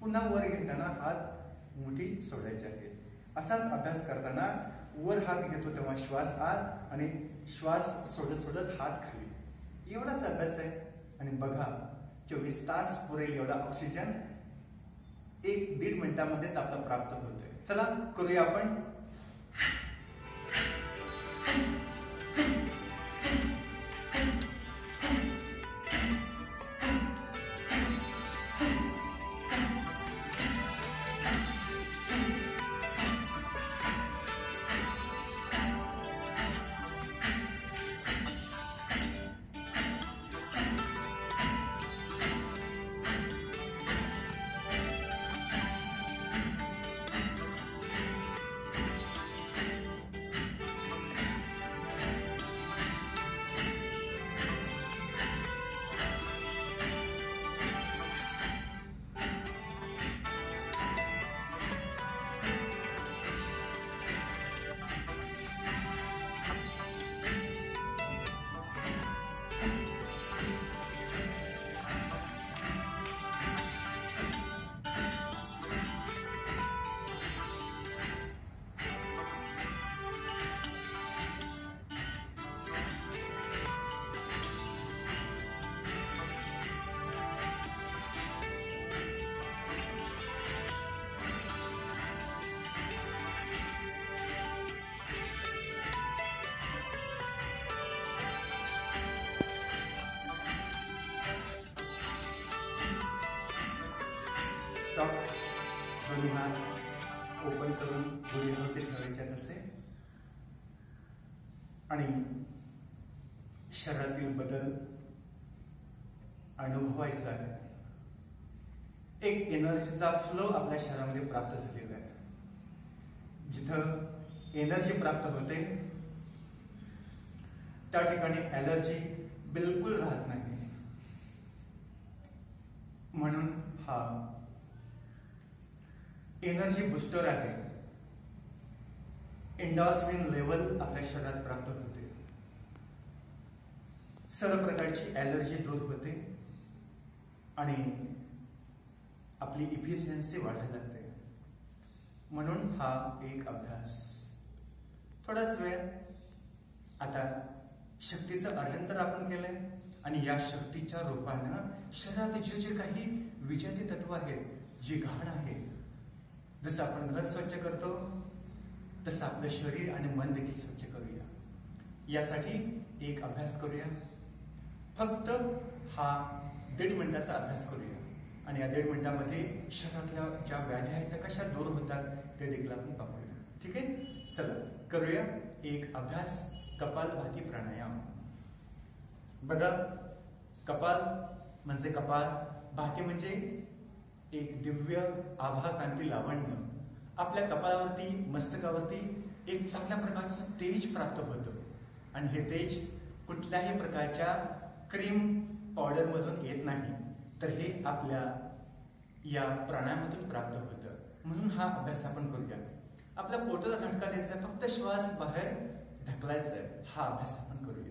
पुन्हा वर घेताना हात मुठी सोडायचे आहेत. असाच अभ्यास करताना वर हात घेतो तेव्हा श्वास आत आणि श्वास सोडत सोडत हात खाली, एवढाच अभ्यास आहे. आणि बघा 24 तास पुरेल एवढा ऑक्सिजन 1-1.5 मिनिटामध्येच आपला प्राप्त होतोय. चला करूया आपण. दोन्ही हात ओपन करून गुडघ्यावरती ठेवायचे तसे. आणि शरीरातील बदल अनुभवायचा आहे. एक एनर्जीचा फ्लो आपल्या शरीरामध्ये प्राप्त झालेला आहे. जिथं एनर्जी प्राप्त होते त्या ठिकाणी ॲलर्जी बिलकुल राहत नाही. म्हणून हा एनर्जी बुस्टर आहे. एंडॉर्फिन लेवल आपल्या शरीरात प्राप्त होते. सर्व प्रकारची ॲलर्जी दूर होते आणि आपली इफिशियन्सी वाढायला लागते. म्हणून हा एक अभ्यास. थोडाच वेळ आता शक्तीचं अर्जन तर आपण केलंय आणि या शक्तीच्या रूपानं शरीरात जे जे काही विजाती तत्व आहेत, जी घाण आहे, जसं आपण घर स्वच्छ करतो तसं आपलं शरीर आणि मन देखील स्वच्छ करूया. यासाठी एक अभ्यास करूया. फक्त हा 1.5 मिनिटाचा अभ्यास करूया आणि या 1.5 मिनिटामध्ये शरीरातल्या ज्या व्याधी आहेत त्या कशा दूर होतात ते देखील आपण पाहूया. ठीक आहे, चला करूया एक अभ्यास. कपालभाती प्राणायाम. बघा, कपाल म्हणजे कपाल, भाती म्हणजे एक दिव्य आभा कांती लावण्य. आपल्या कपाळावरती, मस्तकावरती एक चांगल्या प्रकारचं तेज प्राप्त होतं आणि हे तेज कुठल्याही प्रकारच्या क्रीम पावडर मधून येत नाही, तर हे आपल्या या प्राणायामातून प्राप्त होतं. म्हणून हा अभ्यास आपण करूया. आपल्या पोटाला झटका द्यायचा, फक्त श्वास बाहेर ढकलायचा आहे. हा अभ्यास आपण करूया.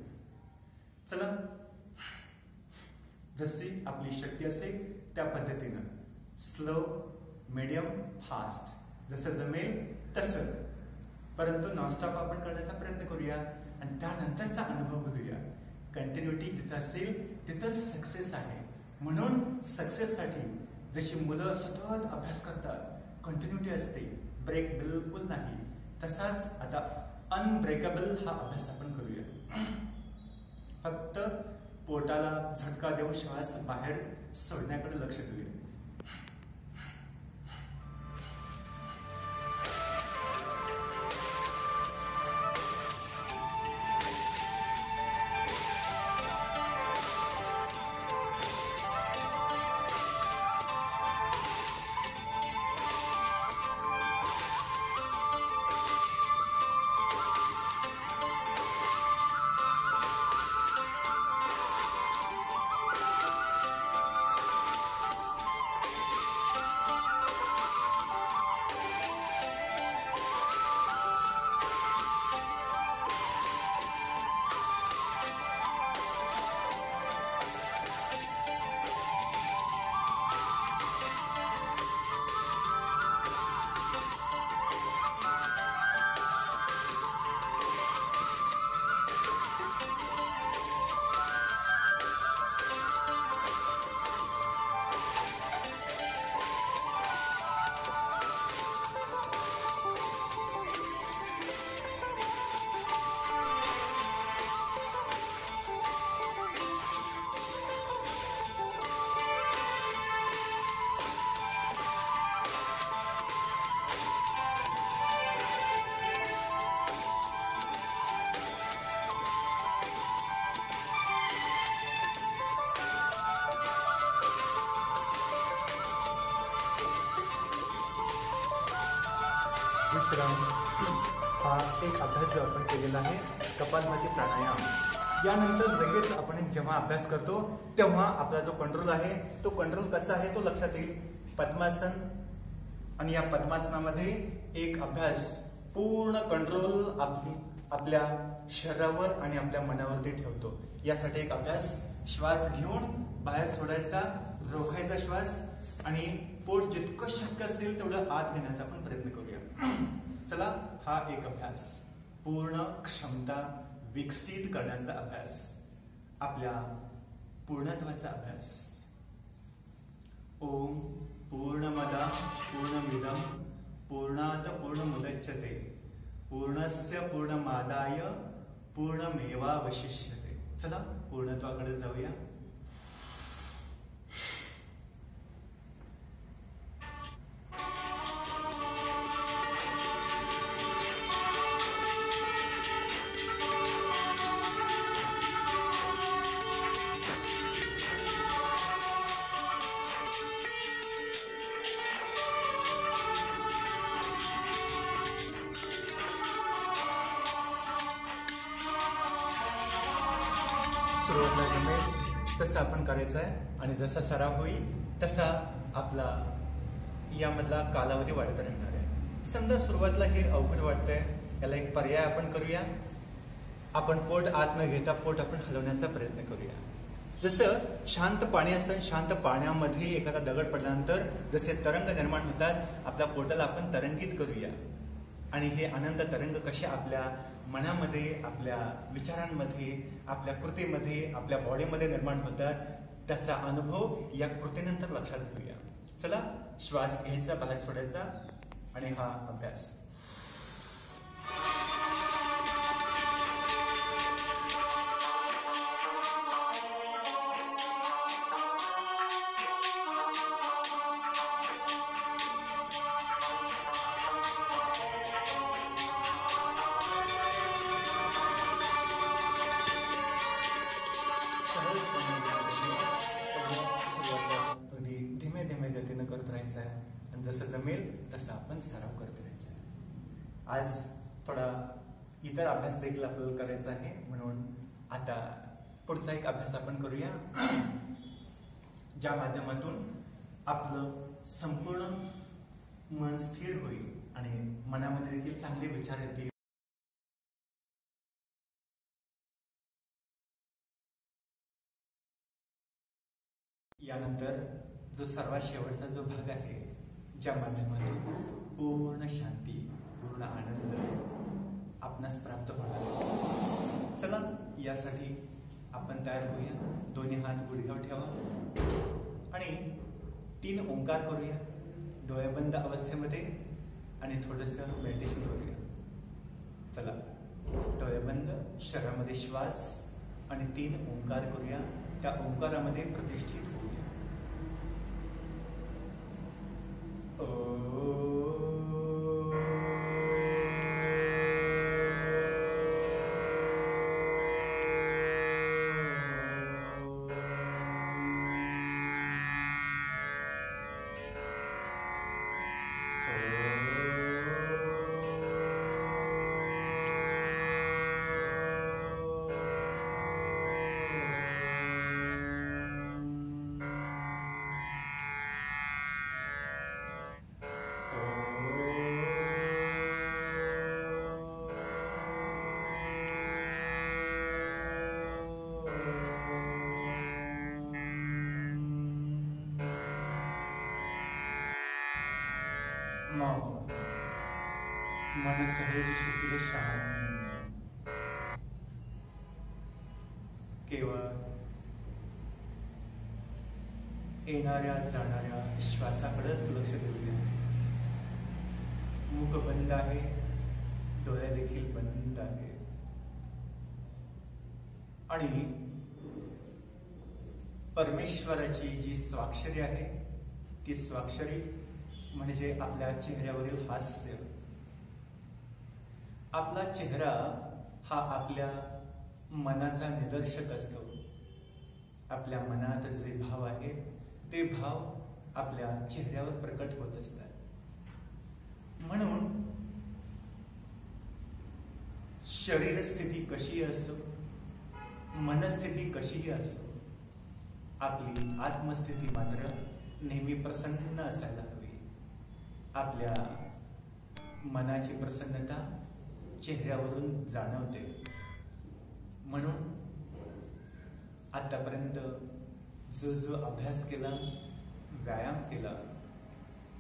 चला, जशी आपली शक्ती असेल त्या पद्धतीनं स्लो, मीडियम, फास्ट जसं जमेल तसं, परंतु नॉनस्टॉप आपण करण्याचा प्रयत्न करूया आणि त्यानंतरचा अनुभव घेऊया. कंटिन्युटी जिथं असेल तिथंच सक्सेस आहे. म्हणून सक्सेस साठी जशी मुलं सतत अभ्यास करतात, कंटिन्युटी असते, ब्रेक बिलकुल नाही, तसाच आता अनब्रेकेबल हा अभ्यास आपण करूया. फक्त पोटाला झटका देऊन श्वास बाहेर सोडण्याकडे लक्ष देऊया. विश्राम हा एक अभ्यास जो आपण केलेला आहे, कपालभाती प्राणायाम. यानंतर लगेच आपण जेव्हा अभ्यास करतो तेव्हा आपला जो कंट्रोल आहे तो कंट्रोल कसा आहे तो लक्षात येईल. पद्मासन. आणि या पद्मासनामध्ये एक अभ्यास पूर्ण कंट्रोल आपल्या शरीरावर आणि आपल्या मनावरती ठेवतो. यासाठी एक अभ्यास. श्वास घेऊन बाहेर सोडायचा, रोखायचा श्वास आणि पोट जितकं शक्य असेल तेवढं आत घेण्याचा आपण प्रयत्न करूया. चला, हा एक अभ्यास. पूर्ण क्षमता विकसित करण्याचा अभ्यास, आपल्या पूर्णत्वाचा अभ्यास. ओम पूर्णमदा पूर्णमिदं पूर्णात पूर्णमुदच्यते पूर्णस्य पूर्णमादाय पूर्णमेवावशिष्यते. चला, पूर्णत्वाकडे जाऊया. सुरुवातीला जमेल तसं आपण करायचं आहे आणि जसा सराव होईल तसा आपला यामधला कालावधी वाढत राहणार आहे. समजा सुरुवातीला हे अवघड वाटतंय, याला एक पर्याय आपण करूया. आपण पोट आत न घेता पोट आपण हलवण्याचा प्रयत्न करूया. जसं शांत पाणी असतं, शांत पाण्यामध्ये एखादा दगड पडल्यानंतर जसे तरंग निर्माण होतात, आपल्या पोटाला आपण तरंगित करूया. आणि हे आनंद तरंग कसे आपल्या मनामध्ये, आपल्या विचारांमध्ये, आपल्या कृतीमध्ये, आपल्या बॉडीमध्ये निर्माण होतात, त्याचा अनुभव या कृतीनंतर लक्षात घेऊया. चला, श्वास घ्यायचा, बाहेर सोडायचा आणि हा अभ्यास. धीमे धीमे गतीनं करत राहायचं आहे आणि जसं जमेल तसं आपण सराव करत राहायचा आहे. आज थोडा इतर अभ्यास देखील आपल्याला करायचा आहे, म्हणून आता पुढचा एक अभ्यास आपण करूया, ज्या माध्यमातून आपलं संपूर्ण मन स्थिर होईल आणि मनामध्ये देखील चांगले विचार येतील. यानंतर जो सर्वात शेवटचा जो भाग आहे, ज्या माध्यमातून पूर्ण शांती, पूर्ण आनंद आपणास प्राप्त होणार. चला, यासाठी आपण तयार होऊया. दोन्ही हात गुडघ्यावर ठेवा आणि 3 ओंकार करूया डोळे बंद अवस्थेमध्ये आणि थोडंसं मेडिटेशन करूया. चला, डोळे बंद, शरीरामध्ये श्वास आणि 3 ओंकार करूया. त्या ओंकारामध्ये प्रतिष्ठित होऊया. मन सहज शिथिल शांत, केवळ येणाऱ्या जाणाऱ्या श्वासाकडेच लक्ष देऊया. मुख बंद आहे, डोळे देखील बंद आहे आणि परमेश्वराची जी स्वाक्षरी आहे, ती स्वाक्षरी म्हणजे आपल्या चेहऱ्यावरील हास्य. आपला चेहरा हा आपल्या मनाचा निदर्शक असतो. आपल्या मनात जे भाव आहेत ते भाव आपल्या चेहऱ्यावर प्रकट होत असतात. म्हणून शरीर स्थिती कशी असो, मनस्थिती कशीही असो, आपली आत्मस्थिती मात्र नेहमी प्रसन्न असायला हवी. आपल्या मनाची प्रसन्नता चेहऱ्यावरून जाणवते. म्हणून आतापर्यंत जो अभ्यास केला, व्यायाम केला,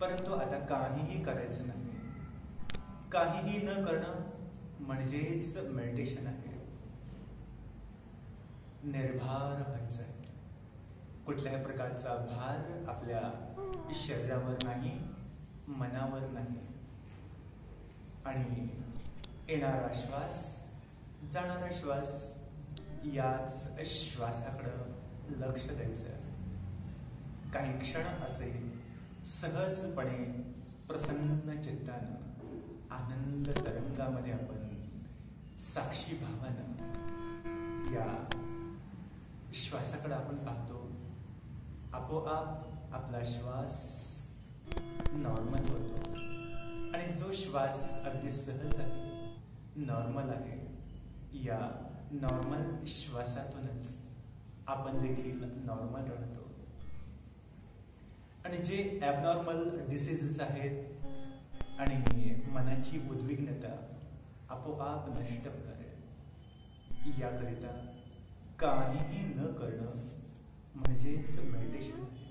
परंतु आता काहीही करायचं नाही. काहीही न करणं म्हणजेच मेडिटेशन आहे. निर्भार व्हायचं आहे. कुठल्याही प्रकारचा भार आपल्या शरीरावर नाही, मनावर नाही. आणि येणारा श्वास, जाणारा श्वास, याच श्वासाकडे लक्ष द्यायचं. काही क्षण असे सहजपणे प्रसन्न चित्तानं आनंद तरंगामध्ये आपण साक्षी भावानं या श्वासाकडे आपण पाहतो. आपोआप आपला श्वास नॉर्मल होतो आणि जो श्वास अगदी सहज आहे, नॉर्मल आहे, या नॉर्मल श्वासातूनच आपण देखील नॉर्मल राहतो. आणि जे ॲबनॉर्मल डिसीजेस आहेत आणि मनाची उद्विग्नता आपोआप नष्ट होणार याकरिता काहीही न करणं म्हणजेच मेडिटेशन आहे.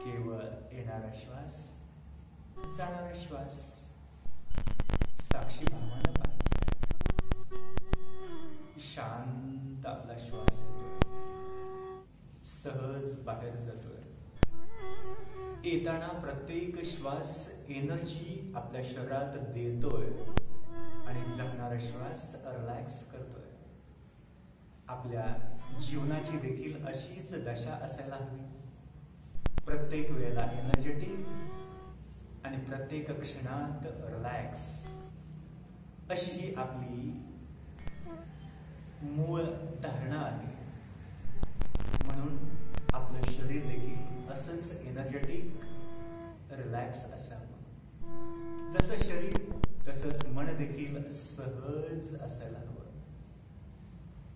केवळ येणारा श्वास, जाणारा श्वास साक्षी भावानं पाहायचा. शांत आपला श्वास येतोय, सहज बाहेर जातोय. येताना प्रत्येक श्वास एनर्जी आपल्या शरीरात देतोय आणि जाणारा श्वास रिलॅक्स करतोय. आपल्या जीवनाची देखील अशीच दशा असायला हवी. प्रत्येक वेळेला एनर्जेटिक आणि प्रत्येक क्षणात रिलॅक्स, अशी ही आपली मूळ धारणा आहे. म्हणून आपलं शरीर देखील असंच एनर्जेटिक, रिलॅक्स असावं. जसं शरीर तसंच मन देखील सहज असायला हवं.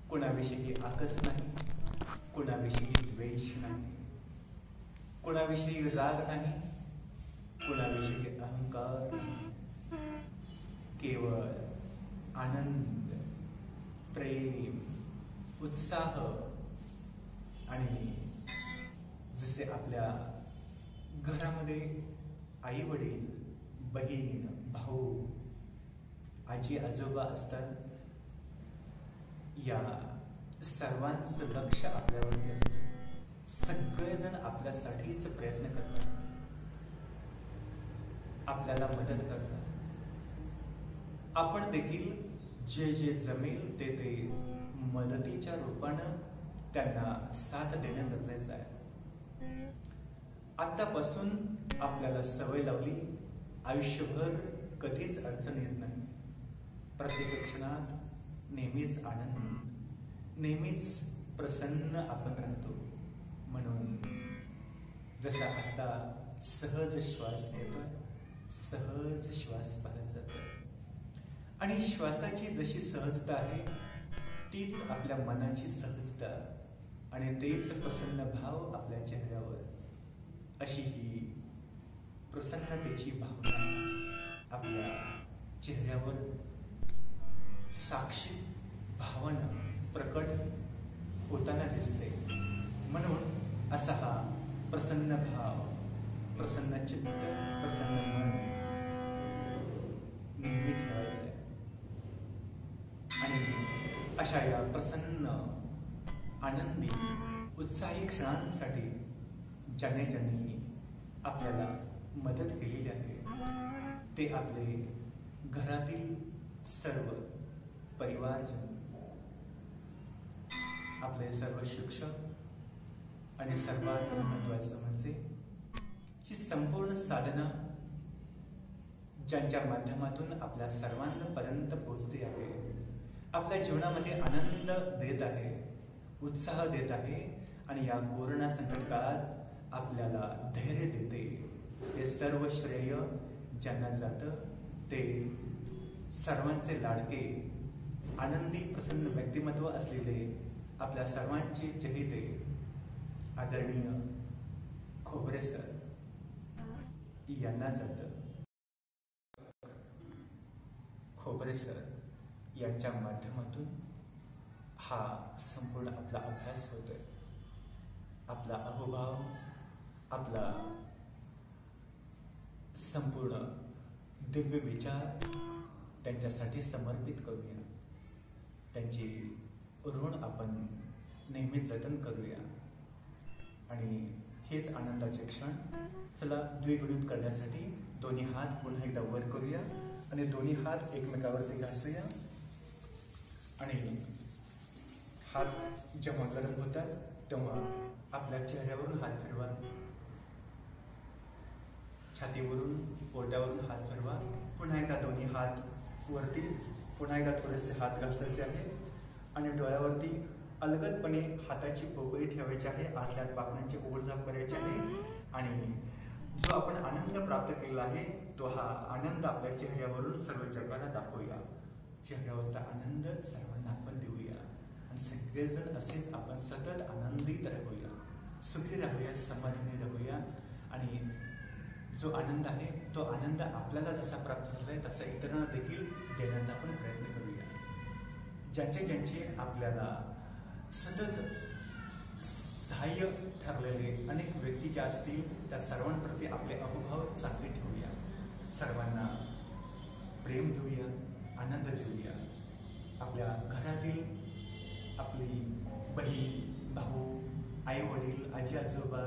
कोणाविषयी आकस नाही, कोणाविषयी द्वेष नाही, कोणाविषयी राग नाही, कोणाविषयी अहंकार नाही. केवळ आनंद, प्रेम, उत्साह आणि जसे आपल्या घरामध्ये आई वडील, बहीण, भाऊ, आजी आजोबा असतात, या सर्वांचं लक्ष आपल्यावरती असतं. सगळेजण आपल्यासाठीच प्रयत्न करतात, आपल्याला मदत करतात. आपण देखील जे जे जमेल ते मदतीच्या रूपानं त्यांना साथ देणं गरजेचं आहे. आतापासून आपल्याला सवय लावली, आयुष्यभर कधीच अडचण येत नाही. प्रत्येक क्षणात नेहमीच आनंद, नेहमीच प्रसन्न आपण राहतो. म्हणून जसा आता सहज श्वास येतोय, सहज श्वास बाहेर जातोय आणि श्वासाची जशी सहजता आहे तीच आपल्या मनाची सहजता आणि तेच प्रसन्न भाव आपल्या चेहऱ्यावर, अशी ही प्रसन्नतेची भावना आपल्या चेहऱ्यावर साक्षी भावानं प्रकट होताना दिसते. म्हणून असा हा प्रसन्न भाव, प्रसन्न चित्त, प्रसन्न मन नेहमी ठेवायचं आहे. आणि अशा या प्रसन्न, आनंदी, उत्साही क्षणांसाठी ज्याने ज्यांनी आपल्याला मदत केलेली आहे ते आपले घरातील सर्व परिवारजन, आपले सर्व शिक्षक आणि सर्वात महत्वाचं म्हणजे ही संपूर्ण साधना ज्यांच्या माध्यमातून आपल्या सर्वांपर्यंत पोहोचते आहे, आपल्या जीवनामध्ये आनंद देत आहे, उत्साह देत आहे आणि या कोरोना संकट काळात आपल्याला धैर्य देते. हे सर्व श्रेय ज्यांना जातं ते सर्वांचे लाडके, आनंदी, प्रसन्न व्यक्तिमत्व असलेले आपल्या सर्वांचे चहेते आदरणीय खोबरे सर यांना जातं. खोबरे सर यांच्या माध्यमातून हा संपूर्ण आपला अभ्यास होतोय. आपला अहोभाव, आपला संपूर्ण दिव्य विचार त्यांच्यासाठी समर्पित करूया. त्यांची ऋण आपण नेहमी जतन करूया आणि हेच आनंदाचे क्षण चला द्विगुणित करण्यासाठी दोन्ही हात पुन्हा एकदा वर करूया आणि दोन्ही हात एकमेकावरती घासूया. आणि हात जेव्हा गरम होतात तेव्हा आपल्या चेहऱ्यावरून हात फिरवा, छातीवरून, पोटावरून हात फिरवा. पुन्हा एकदा दोन्ही हात वरती, पुन्हा एकदा थोडेसे हात घासायचे आहे आणि डोळ्यावरती अलगदपणे हाताची पोकळी ठेवायची आहे. आतल्यात पापण्यांची ओढझाप करायची आहे आणि जो आपण आनंद प्राप्त केला आहे तो हा आनंद आपल्या चेहऱ्यावरून सर्व जगाला दाखवूया. चेहऱ्यावरचा आनंद सर्वांना आपण देऊया आणि सगळेजण असेच आपण सतत आनंदित राहूया. सुखी राहूया, समाधानी राहूया आणि जो आनंद आहे तो आनंद आपल्याला जसा प्राप्त झालाय तसा इतरांना देखील देण्याचा आपण प्रयत्न करूया. ज्यांचे आपल्याला सतत सहाय्य ठरलेले अनेक व्यक्ती ज्या असतील त्या सर्वांप्रती आपले अनुभव चांगले ठेवूया. सर्वांना प्रेम देऊया, आनंद देऊया. आपल्या घरातील आपली बहीण, भाऊ, आई वडील, आजी आजोबा,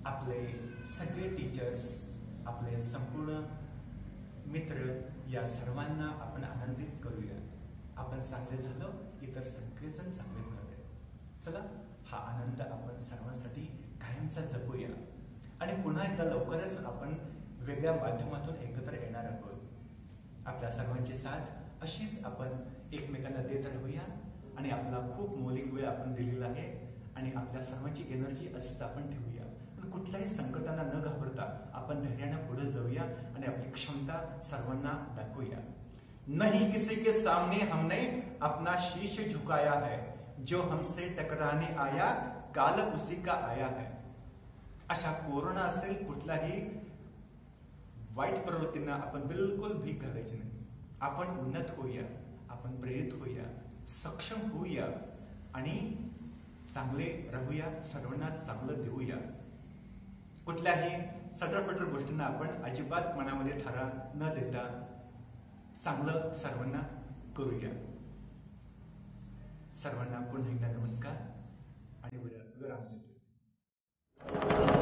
आपले सगळे टीचर्स, आपले संपूर्ण मित्र या सर्वांना आपण आनंदित करूया. आपण चांगले झालो, इतर सगळेजण चांगले होणार. चला, हा आनंद आपण सर्वांसाठी कायमचा जपूया आणि पुन्हा एकदा लवकरच आपण वेगळ्या माध्यमातून एकत्र येणार आहोत. आपल्या सर्वांची साथ अशीच आपण एकमेकांना देत राहूया आणि आपला खूप मौलिक वेळ आपण दिलेला आहे आणि आपल्या सर्वांची एनर्जी अशीच आपण ठेवूया. कुठल्याही संकटांना न घाबरता आपण धैर्याने पुढे जाऊया आणि आपली क्षमता सर्वांना दाखवूया. नहीं किसी के सामने हमने अपना शीश झुकाया है, जो हमसे टकराने आया काल उसी का आया है. अशा कोरोना असेल, कुठलाही वाईट प्रवृत्तींना आपण बिलकुल भीक घालायची नाही. आपण उन्नत होऊया, आपण प्रेरित होऊया, सक्षम होऊया आणि चांगले राहूया, सर्वांना चांगलं देऊया. कुठल्याही सटरपटर गोष्टींना आपण अजिबात मनामध्ये ठारा न देता चांगलं सर्वांना करूया. सर्वांना पुन्हा एकदा नमस्कार आणि विराम देतो.